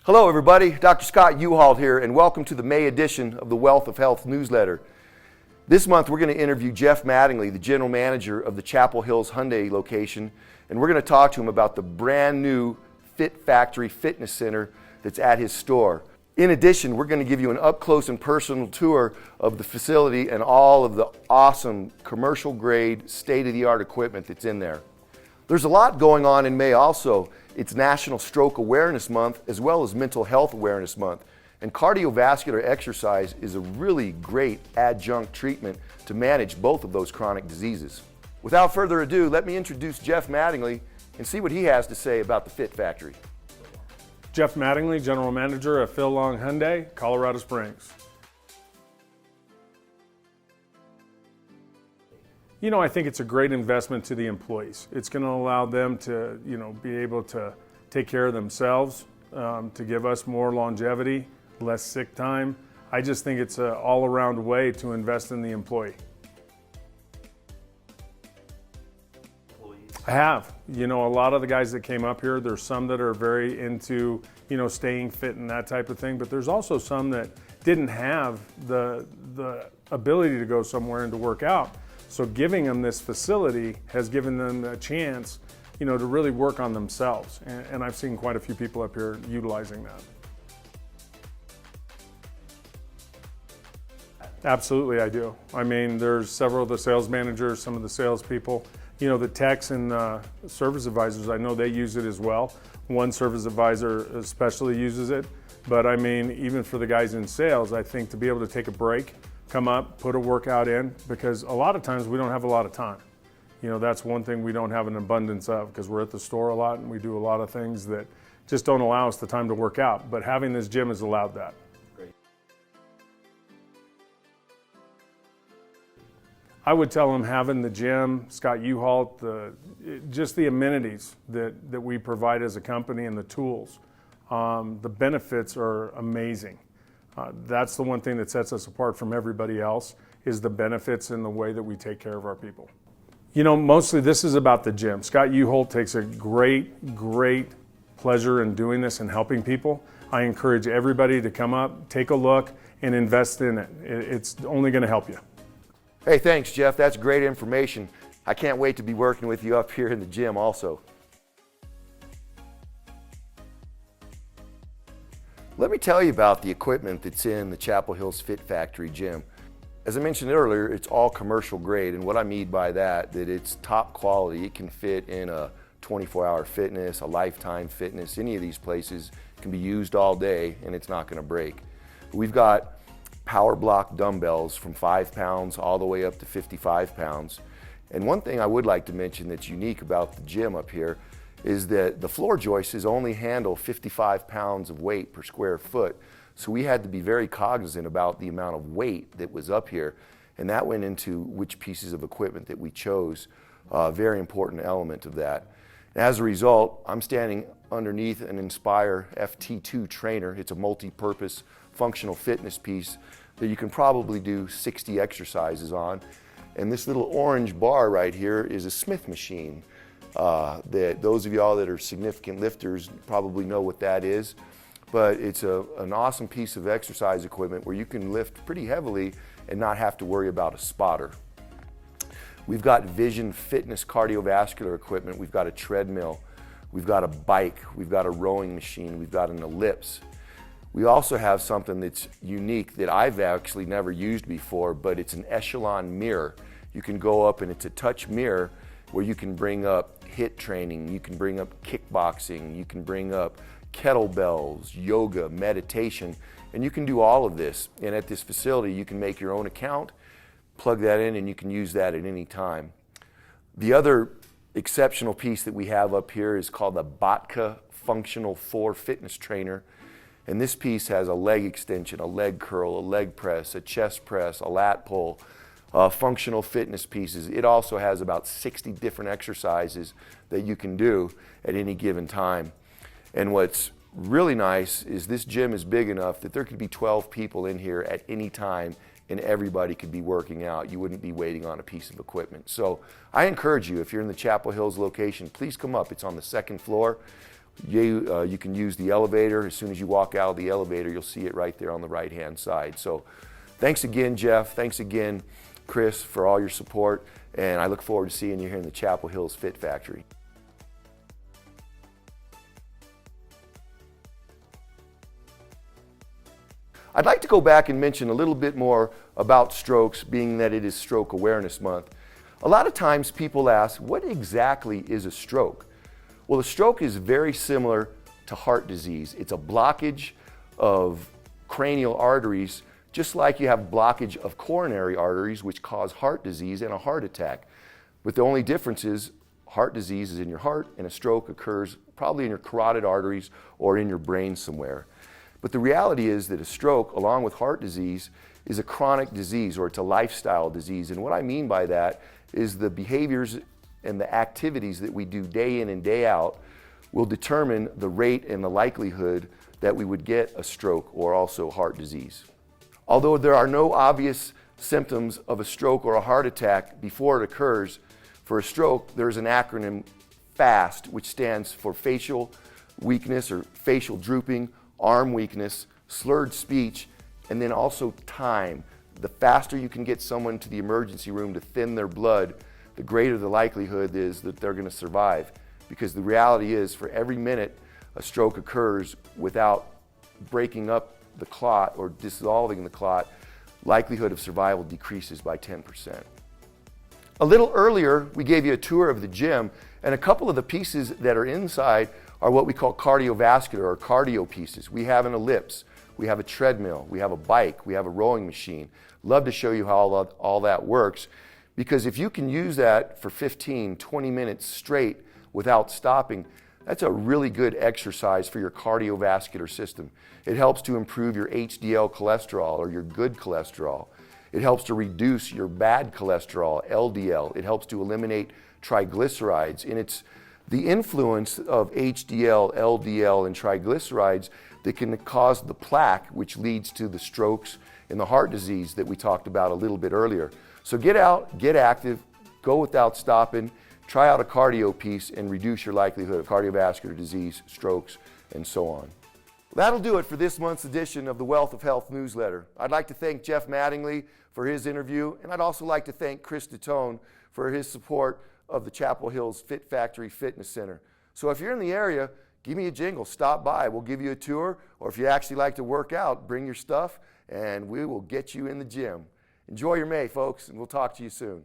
Hello everybody, Dr. Scott Uhalt here, and welcome to the May edition of the Wealth of Health newsletter. This month we're going to interview Jeff Mattingly, the general manager of the Chapel Hills Hyundai location, and we're going to talk to him about the brand new Fit Factory Fitness Center that's at his store. In addition, we're going to give you an up-close and personal tour of the facility and all of the awesome commercial-grade, state-of-the-art equipment that's in there. There's a lot going on in May also. It's National Stroke Awareness Month as well as Mental Health Awareness Month. And cardiovascular exercise is a really great adjunct treatment to manage both of those chronic diseases. Without further ado, let me introduce Jeff Mattingly and see what he has to say about the Fit Factory. Jeff Mattingly, General Manager at Phil Long Hyundai, Colorado Springs. You know, I think it's a great investment to the employees. It's going to allow them to, be able to take care of themselves, to give us more longevity, less sick time. I just think it's an all-around way to invest in the employee. I have. A lot of the guys that came up here, there's some that are very into, staying fit and that type of thing, but there's also some that didn't have the ability to go somewhere and to work out. So giving them this facility has given them a chance, to really work on themselves. And I've seen quite a few people up here utilizing that. Absolutely, I do. I mean, there's several of the sales managers, some of the salespeople, the techs and service advisors, I know they use it as well. One service advisor especially uses it. But I mean, even for the guys in sales, I think to be able to take a break, come up, put a workout in, because a lot of times we don't have a lot of time. That's one thing we don't have an abundance of, because we're at the store a lot and we do a lot of things that just don't allow us the time to work out. But having this gym has allowed that. I would tell them having the gym, Scott Uhalt, just the amenities that we provide as a company and the tools, the benefits are amazing. That's the one thing that sets us apart from everybody else, is the benefits and the way that we take care of our people. Mostly this is about the gym. Scott Uhalt takes a great pleasure in doing this and helping people. I encourage everybody to come up, take a look, and invest in it. It's only going to help you. Hey, thanks, Jeff. That's great information. I can't wait to be working with you up here in the gym also. Let me tell you about the equipment that's in the Chapel Hills Fit Factory gym. As I mentioned earlier, it's all commercial grade, and what I mean by that it's top quality. It can fit in a 24-hour fitness, a lifetime fitness, any of these places can be used all day and it's not going to break. We've got power block dumbbells from 5 pounds all the way up to 55 pounds. And one thing I would like to mention that's unique about the gym up here is that the floor joists only handle 55 pounds of weight per square foot. So we had to be very cognizant about the amount of weight that was up here. And that went into which pieces of equipment that we chose, a very important element of that. And as a result, I'm standing underneath an Inspire FT2 trainer. It's a multi-purpose functional fitness piece that you can probably do 60 exercises on. And this little orange bar right here is a Smith machine. That those of y'all that are significant lifters probably know what that is. But it's an awesome piece of exercise equipment where you can lift pretty heavily and not have to worry about a spotter. We've got Vision Fitness cardiovascular equipment. We've got a treadmill. We've got a bike. We've got a rowing machine. We've got an ellipse. We also have something that's unique that I've actually never used before, but it's an Echelon mirror. You can go up and it's a touch mirror where you can bring up HIIT training, you can bring up kickboxing, you can bring up kettlebells, yoga, meditation, and you can do all of this. And at this facility, you can make your own account, plug that in, and you can use that at any time. The other exceptional piece that we have up here is called the Botka Functional 4 Fitness Trainer. And this piece has a leg extension, a leg curl, a leg press, a chest press, a lat pull, functional fitness pieces. It also has about 60 different exercises that you can do at any given time. And what's really nice is this gym is big enough that there could be 12 people in here at any time and everybody could be working out. You wouldn't be waiting on a piece of equipment. So I encourage you, if you're in the Chapel Hills location, please come up. It's on the second floor. You can use the elevator. As soon as you walk out of the elevator, you'll see it right there on the right-hand side. So thanks again, Jeff. Thanks again, Chris, for all your support. And I look forward to seeing you here in the Chapel Hills Fit Factory. I'd like to go back and mention a little bit more about strokes, being that it is Stroke Awareness Month. A lot of times people ask, what exactly is a stroke? Well, a stroke is very similar to heart disease. It's a blockage of cranial arteries, just like you have blockage of coronary arteries, which cause heart disease and a heart attack. But the only difference is heart disease is in your heart and a stroke occurs probably in your carotid arteries or in your brain somewhere. But the reality is that a stroke, along with heart disease, is a chronic disease, or it's a lifestyle disease. And what I mean by that is the behaviors and the activities that we do day in and day out will determine the rate and the likelihood that we would get a stroke or also heart disease. Although there are no obvious symptoms of a stroke or a heart attack before it occurs, for a stroke there's an acronym FAST, which stands for facial weakness or facial drooping, arm weakness, slurred speech, and then also time. The faster you can get someone to the emergency room to thin their blood, the greater the likelihood is that they're going to survive. Because the reality is, for every minute a stroke occurs without breaking up the clot or dissolving the clot, likelihood of survival decreases by 10%. A little earlier, we gave you a tour of the gym, and a couple of the pieces that are inside are what we call cardiovascular or cardio pieces. We have an ellipse, we have a treadmill, we have a bike, we have a rowing machine. Love to show you how all that works, because if you can use that for 15, 20 minutes straight without stopping, that's a really good exercise for your cardiovascular system. It helps to improve your HDL cholesterol or your good cholesterol. It helps to reduce your bad cholesterol, LDL. It helps to eliminate triglycerides. And it's the influence of HDL, LDL, and triglycerides that can cause the plaque, which leads to the strokes and the heart disease that we talked about a little bit earlier. So get out, get active, go without stopping, try out a cardio piece, and reduce your likelihood of cardiovascular disease, strokes, and so on. That'll do it for this month's edition of the Wealth of Health newsletter. I'd like to thank Jeff Mattingly for his interview, and I'd also like to thank Chris Ditone for his support of the Chapel Hills Fit Factory Fitness Center. So if you're in the area, give me a jingle, stop by. We'll give you a tour, or if you actually like to work out, bring your stuff, and we will get you in the gym. Enjoy your May, folks, and we'll talk to you soon.